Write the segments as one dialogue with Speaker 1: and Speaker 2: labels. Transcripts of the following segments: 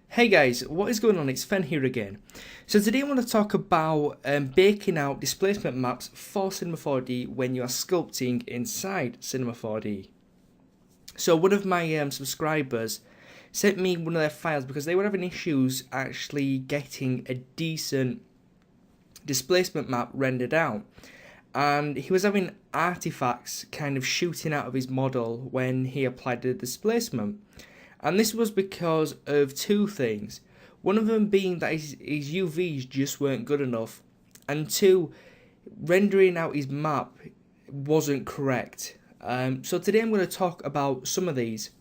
Speaker 1: Hey guys, what is going on? It's Fen here again. So today I want to talk about baking out displacement maps for Cinema 4D when you are sculpting inside Cinema 4D. So one of my subscribers sent me one of their files because they were having issues actually getting a decent displacement map rendered out. And he was having artifacts kind of shooting out of his model when he applied the displacement. And this was because of two things. One of them being that his UVs just weren't good enough. And two, rendering out his map wasn't correct. So today I'm going to talk about some of these.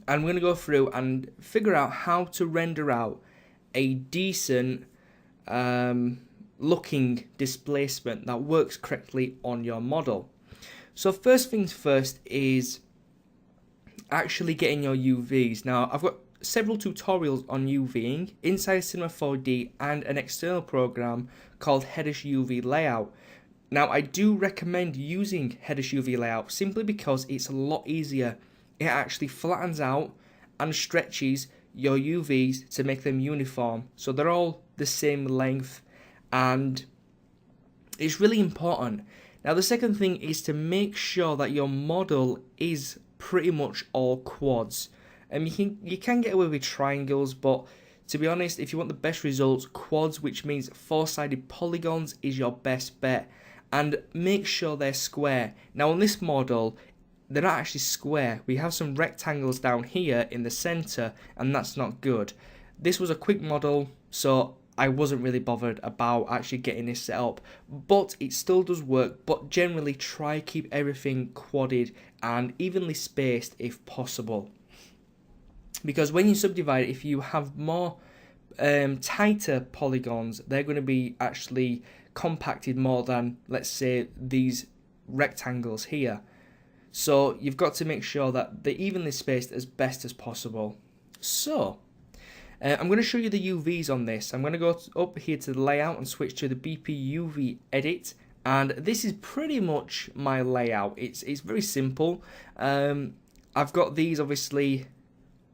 Speaker 1: And we're going to go through and figure out how to render out a decent looking displacement that works correctly on your model. So first things first is actually getting your UVs. Now I've got several tutorials on UVing inside Cinema 4D and an external program called Headish UV Layout. Now I do recommend using Headish UV Layout simply because it's a lot easier. It actually flattens out and stretches your UVs to make them uniform, so they're all the same length, and it's really important. Now the second thing is to make sure that your model is pretty much all quads. You can get away with triangles, but to be honest, if you want the best results, quads, which means four-sided polygons, is your best bet. And make sure they're square. Now on this model, they're not actually square. We have some rectangles down here in the center, and that's not good. This was a quick model, so I wasn't really bothered about actually getting this set up, but it still does work. But generally try keep everything quadded and evenly spaced if possible, because when you subdivide, if you have more tighter polygons, they're going to be actually compacted more than, let's say, these rectangles here. So you've got to make sure that they're evenly spaced as best as possible. So I'm going to show you the UVs on this. I'm going to go up here to the layout and switch to the BP UV edit, and this is pretty much my layout. It's very simple. I've got these obviously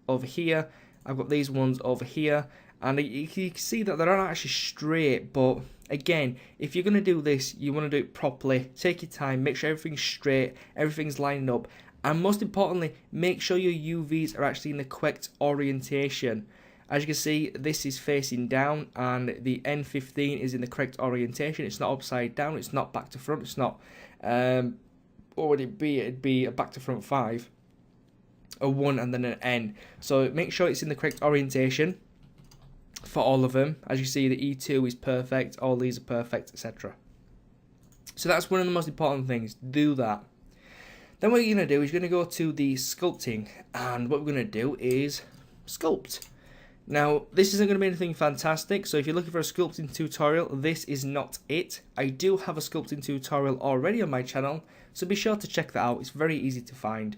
Speaker 1: over here. I've got these ones over here, and you can see that they're not actually straight, but again, if you're going to do this, you want to do it properly. Take your time, make sure everything's straight, everything's lining up, and most importantly, make sure your UVs are actually in the correct orientation. As you can see, this is facing down, and the N15 is in the correct orientation. It's not upside down, it's not back to front, it's not, what would it be? It'd be a back to front 5, a 1 and then an N. So make sure it's in the correct orientation for all of them. As you see, the E2 is perfect, all these are perfect, etc. So that's one of the most important things, do that. Then what you're going to do is you're going to go to the sculpting, and what we're going to do is sculpt. Now, this isn't going to be anything fantastic, so if you're looking for a sculpting tutorial, this is not it. I do have a sculpting tutorial already on my channel, so be sure to check that out. It's very easy to find.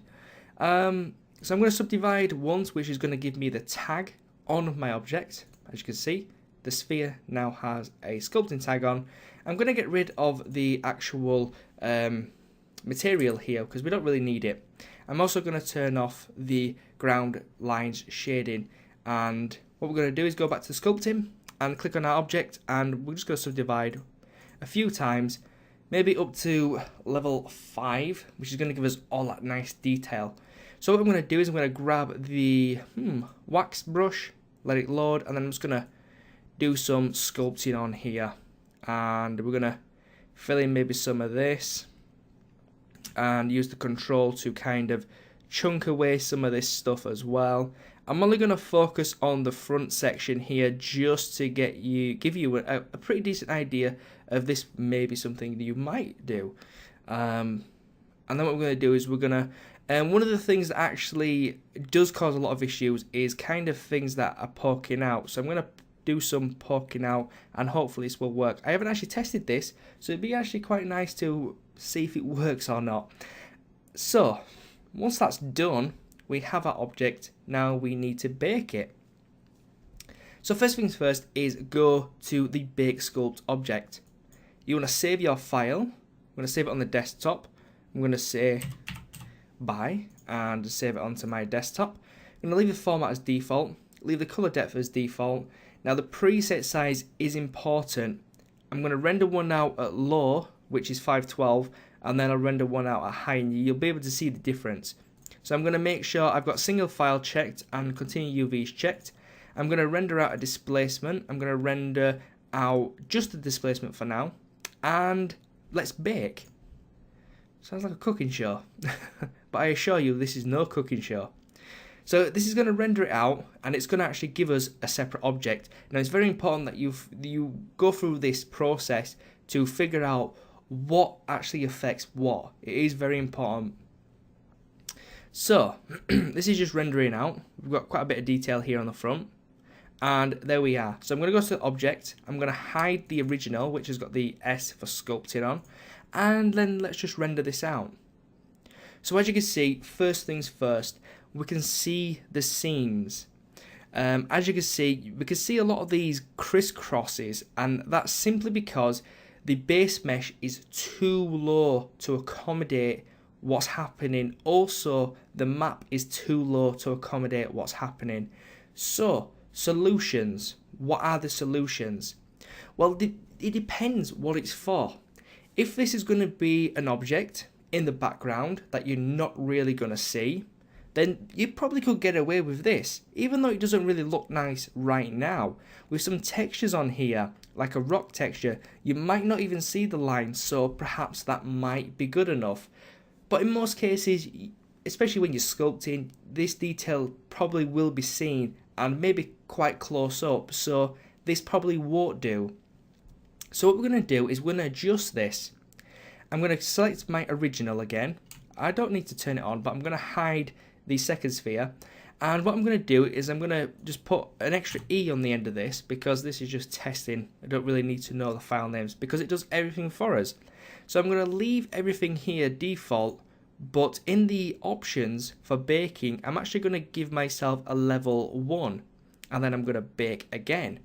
Speaker 1: So I'm going to subdivide once, which is going to give me the tag on my object. As you can see, the sphere now has a sculpting tag on. I'm going to get rid of the actual material here because we don't really need it. I'm also going to turn off the ground lines shading. And what we're going to do is go back to sculpting and click on our object, and we're just going to subdivide a few times, maybe up to level 5, which is going to give us all that nice detail. So what I'm going to do is I'm going to grab the wax brush, let it load, and then I'm just going to do some sculpting on here, and we're going to fill in maybe some of this and use the control to kind of chunk away some of this stuff as well. I'm only going to focus on the front section here just to give you a pretty decent idea of this may be something you might do. And then what we're going to do is we're going to, one of the things that actually does cause a lot of issues is kind of things that are poking out. So I'm going to do some poking out, and hopefully this will work. I haven't actually tested this, so it'd be actually quite nice to see if it works or not. So once that's done, we have our object. Now we need to bake it. So first things first is go to the bake sculpt object. You want to save your file. I'm going to save it on the desktop. I'm going to say bye and save it onto my desktop. I'm going to leave the format as default. leave the color depth as default. Now the preset size is important. I'm going to render one out at low, which is 512, and then I'll render one out at high, and you'll be able to see the difference. So I'm going to make sure I've got single file checked and continue UVs checked. I'm going to render out a displacement. I'm going to render out just the displacement for now, and let's bake. Sounds like a cooking show, but I assure you this is no cooking show. So this is going to render it out, and it's going to actually give us a separate object. Now it's very important that you go through this process to figure out what actually affects what. It is very important. So this is just rendering out. We've got quite a bit of detail here on the front, and there we are. So I'm going to go to the object. I'm going to hide the original, which has got the S for sculpting on, and then let's just render this out. So as you can see, first things first, we can see the seams. As you can see, we can see a lot of these crisscrosses, and that's simply because the base mesh is too low to accommodate what's happening. Also, the map is too low to accommodate what's happening. So, solutions. What are the solutions? Well, it depends what it's for. If this is going to be an object in the background that you're not really going to see, then you probably could get away with this, even though it doesn't really look nice right now. With some textures on here, like a rock texture, you might not even see the line, so perhaps that might be good enough. But in most cases, especially when you're sculpting, this detail probably will be seen and maybe quite close up, so this probably won't do. So what we're going to do is we're going to adjust this. I'm going to select my original again. I don't need to turn it on, but I'm going to hide the second sphere, and what I'm going to do is I'm going to just put an extra E on the end of this, because this is just testing. I don't really need to know the file names because it does everything for us. So I'm going to leave everything here default, but in the options for baking I'm actually going to give myself a level 1, and then I'm going to bake again.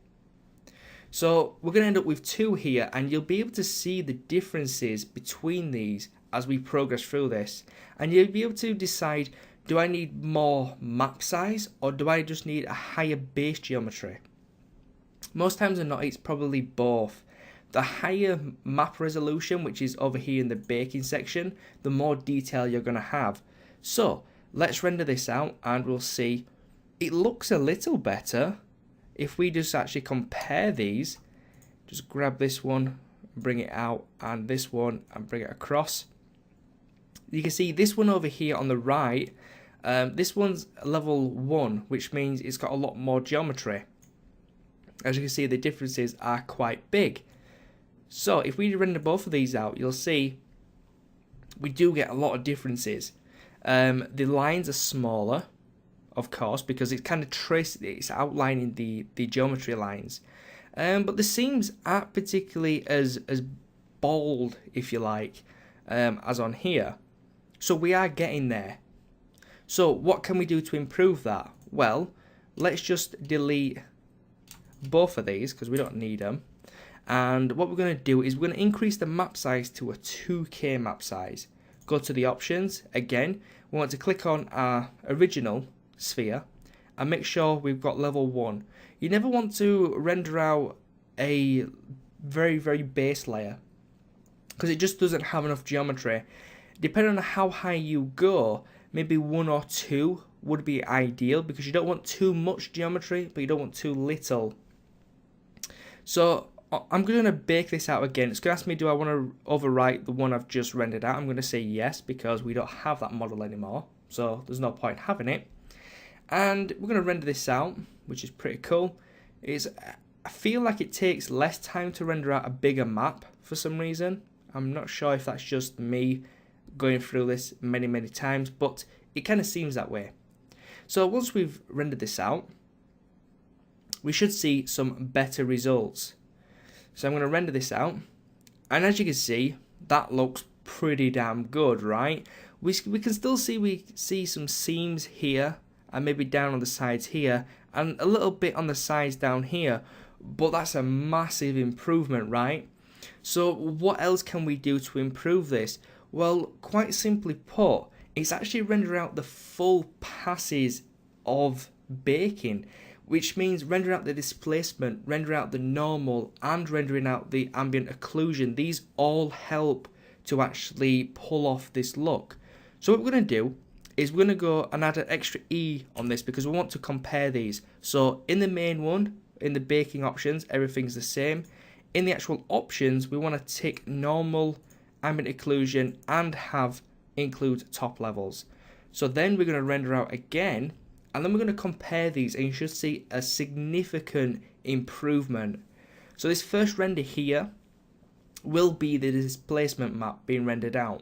Speaker 1: So we're going to end up with 2 here, and you'll be able to see the differences between these as we progress through this, and you'll be able to decide, do I need more map size, or do I just need a higher base geometry? Most times than not, it's probably both. The higher map resolution, which is over here in the baking section, the more detail you're going to have. So let's render this out, and we'll see. It looks a little better. If we just actually compare these, just grab this one, bring it out, and this one, and bring it across. You can see this one over here on the right, this one's level 1, which means it's got a lot more geometry. As you can see, the differences are quite big. So if we render both of these out, you'll see we do get a lot of differences. The lines are smaller, of course, because it's kind of it's outlining the geometry lines. But the seams aren't particularly as bold, if you like, as on here. So we are getting there. So what can we do to improve that? Well, let's just delete both of these because we don't need them. And what we're going to do is we're going to increase the map size to a 2K map size. Go to the options. Again, we want to click on our original sphere and make sure we've got level 1. You never want to render out a very, very base layer because it just doesn't have enough geometry. Depending on how high you go, maybe 1 or 2 would be ideal, because you don't want too much geometry, but you don't want too little. So I'm going to bake this out again. It's going to ask me, do I want to overwrite the one I've just rendered out? I'm going to say yes, because we don't have that model anymore, so there's no point having it. And we're going to render this out, which is pretty cool. I feel like it takes less time to render out a bigger map for some reason. I'm not sure if that's just me going through this many times, but it kind of seems that way. So once we've rendered this out, we should see some better results. So I'm going to render this out, and as you can see, that looks pretty damn good, right? We can still see some seams here, and maybe down on the sides here, and a little bit on the sides down here, but that's a massive improvement, right? So what else can we do to improve this? Well, quite simply put, it's actually rendering out the full passes of baking. which means rendering out the displacement, rendering out the normal, and rendering out the ambient occlusion. These all help to actually pull off this look. So what we're going to do is we're going to go and add an extra E on this because we want to compare these. So in the main one, in the baking options, everything's the same. In the actual options, we want to tick normal, ambient occlusion, and have include top levels. So then we're going to render out again, and then we're going to compare these, and you should see a significant improvement. So this first render here will be the displacement map being rendered out.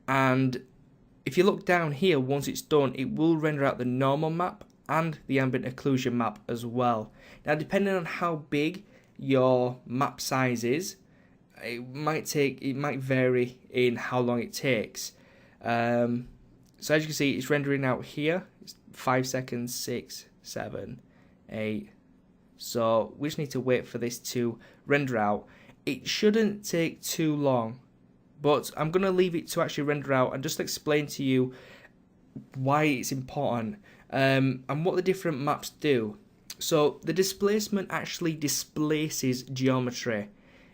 Speaker 1: And if you look down here, once it's done, it will render out the normal map and the ambient occlusion map as well. Now, depending on how big your map size is, it might vary in how long it takes. So as you can see, it's rendering out here. It's 5 seconds, 6, 7, 8. So we just need to wait for this to render out. It shouldn't take too long, but I'm going to leave it to actually render out and just explain to you why it's important and what the different maps do. So the displacement actually displaces geometry.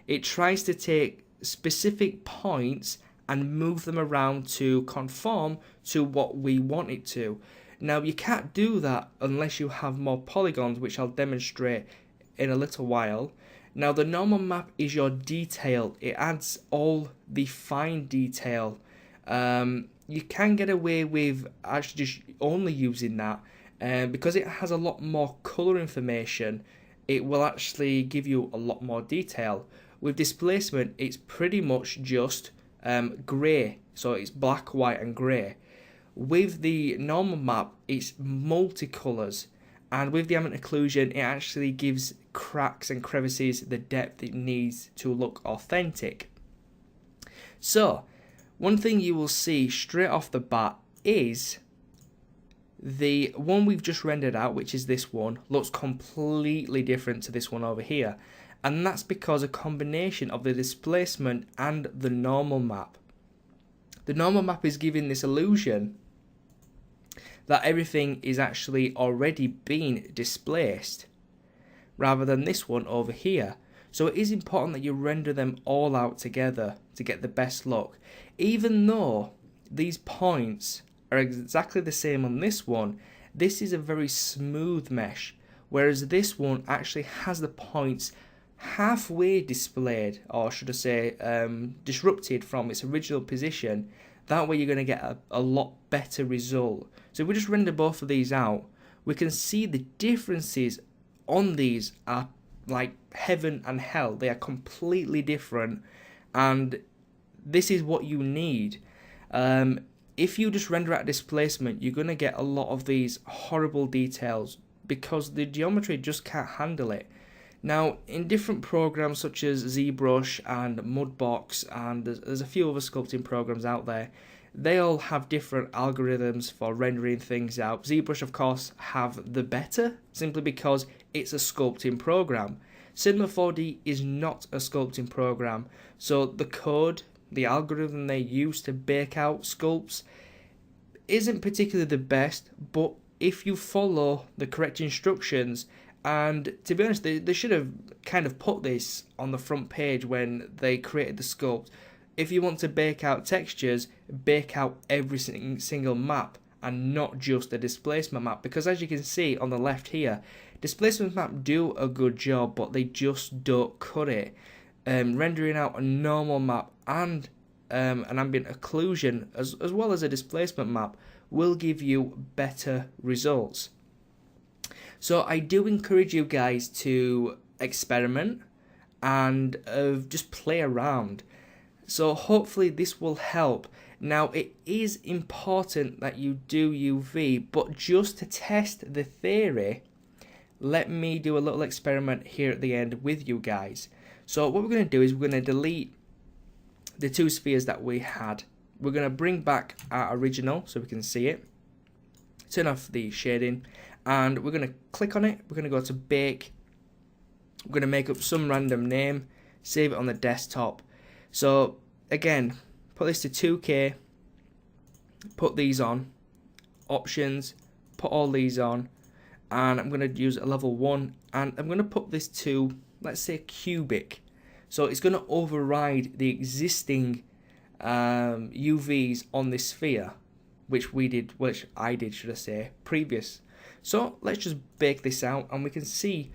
Speaker 1: It tries to take specific points and move them around to conform to what we want it to. Now you can't do that unless you have more polygons, which I'll demonstrate in a little while. Now the normal map is your detail. It adds all the fine detail. You can get away with actually just only using that, because it has a lot more color information. It will actually give you a lot more detail. With displacement, it's pretty much just grey, so it's black, white and grey. With the normal map, it's multicolors, and with the ambient occlusion, it actually gives cracks and crevices the depth it needs to look authentic. So one thing you will see straight off the bat is the one we've just rendered out, which is this one, looks completely different to this one over here. And that's because a combination of the displacement and the normal map. The normal map is giving this illusion that everything is actually already being displaced, rather than this one over here. So it is important that you render them all out together to get the best look. Even though these points are exactly the same on this one, this is a very smooth mesh, whereas this one actually has the points halfway displayed, or should I say disrupted from its original position. That way you're going to get a lot better result. So if we just render both of these out, we can see the differences on these are like heaven and hell. They are completely different, and this is what you need. If you just render out displacement, you're going to get a lot of these horrible details because the geometry just can't handle it. Now, in different programs such as ZBrush and Mudbox, and there's a few other sculpting programs out there, they all have different algorithms for rendering things out. ZBrush, of course, have the better, simply because it's a sculpting program. Cinema 4D is not a sculpting program, so the code, the algorithm they use to bake out sculpts isn't particularly the best, but if you follow the correct instructions, and to be honest, they should have kind of put this on the front page when they created the sculpt. If you want to bake out textures, bake out every single map and not just the displacement map, because as you can see on the left here, displacement map do a good job, but they just don't cut it. Rendering out a normal map and an ambient occlusion as well as a displacement map will give you better results. So I do encourage you guys to experiment and just play around. So hopefully this will help. Now it is important that you do UV, but just to test the theory, let me do a little experiment here at the end with you guys. So what we're going to do is we're going to delete the two spheres that we had. We're going to bring back our original so we can see it. Turn off the shading, and we're going to click on it. We're going to go to bake. We're going to make up some random name, save it on the desktop. So again, put this to 2K, put these on, options, put all these on, and I'm going to use a level 1, and I'm going to put this to, let's say, cubic. So it's going to override the existing UVs on this sphere, which I did, should I say, previous. So let's just bake this out and we can see,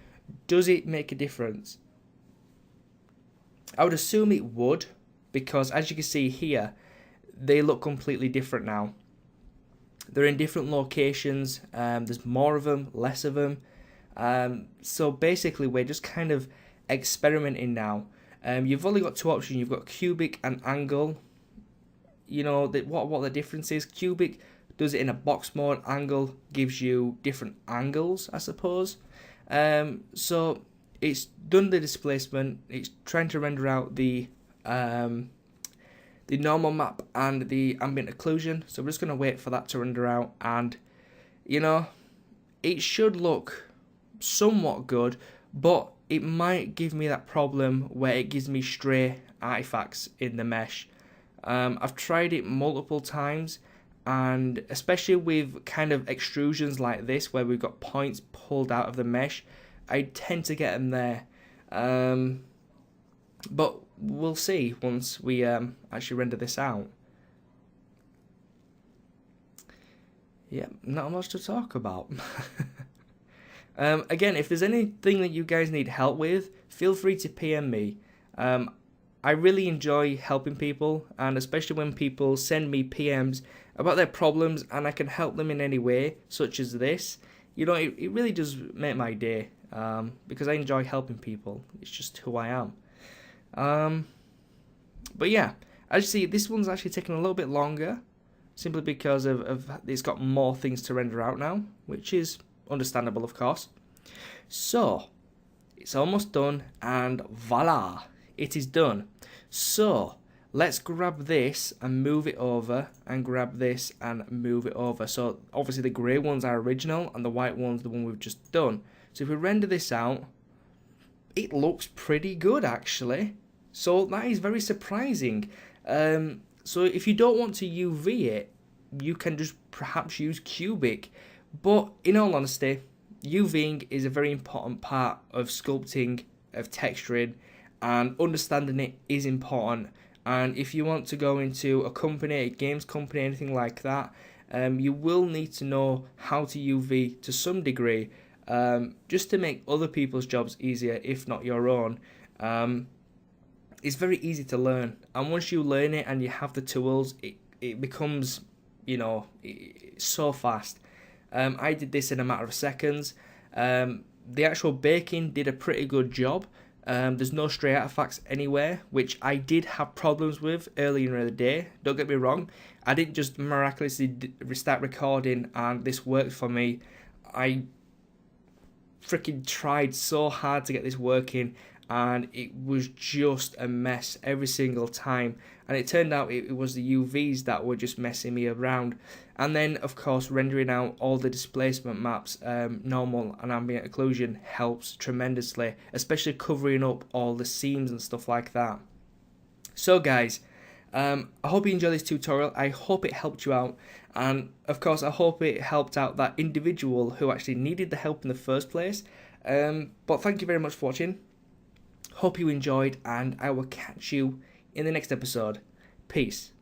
Speaker 1: does it make a difference? I would assume it would, because as you can see here, they look completely different now. They're in different locations, there's more of them, less of them. So basically we're just kind of experimenting now. You've only got two options, you've got cubic and angle. You know what the difference is. Cubic does it in a box mode, angle gives you different angles, I suppose. So it's done the displacement, it's trying to render out the normal map and the ambient occlusion. So we're just going to wait for that to render out, and you know, it should look somewhat good, but it might give me that problem where it gives me stray artifacts in the mesh. I've tried it multiple times, and especially with kind of extrusions like this where we've got points pulled out of the mesh, I tend to get them there. But we'll see once we actually render this out. Yeah, not much to talk about. Again, if there's anything that you guys need help with, feel free to PM me. I really enjoy helping people, and especially when people send me PMs about their problems and I can help them in any way, such as this. You know, it really does make my day, because I enjoy helping people. It's just who I am. But yeah, as you see, this one's actually taking a little bit longer, simply because of it's got more things to render out now, which is understandable, of course. So, it's almost done, and voila, it is done. So, let's grab this and move it over, and grab this and move it over. So, obviously the grey ones are original, and the white one's the one we've just done. So if we render this out, it looks pretty good actually. So that is very surprising. So if you don't want to UV it, you can just perhaps use cubic. But in all honesty, UVing is a very important part of sculpting, of texturing, and understanding it is important. And if you want to go into a company, a games company, anything like that, you will need to know how to UV to some degree, just to make other people's jobs easier, if not your own. It's very easy to learn, and once you learn it and you have the tools, it becomes, you know, so fast. I did this in a matter of seconds. The actual baking did a pretty good job. There's no stray artifacts anywhere, which I did have problems with earlier in the day. Don't get me wrong, I didn't just miraculously restart recording and this worked for me. I freaking tried so hard to get this working, and it was just a mess every single time. And it turned out it was the UVs that were just messing me around. And then, of course, rendering out all the displacement maps, normal and ambient occlusion, helps tremendously, especially covering up all the seams and stuff like that. So guys, I hope you enjoyed this tutorial. I hope it helped you out, and of course I hope it helped out that individual who actually needed the help in the first place. But thank you very much for watching. Hope you enjoyed, and I will catch you in the next episode. Peace.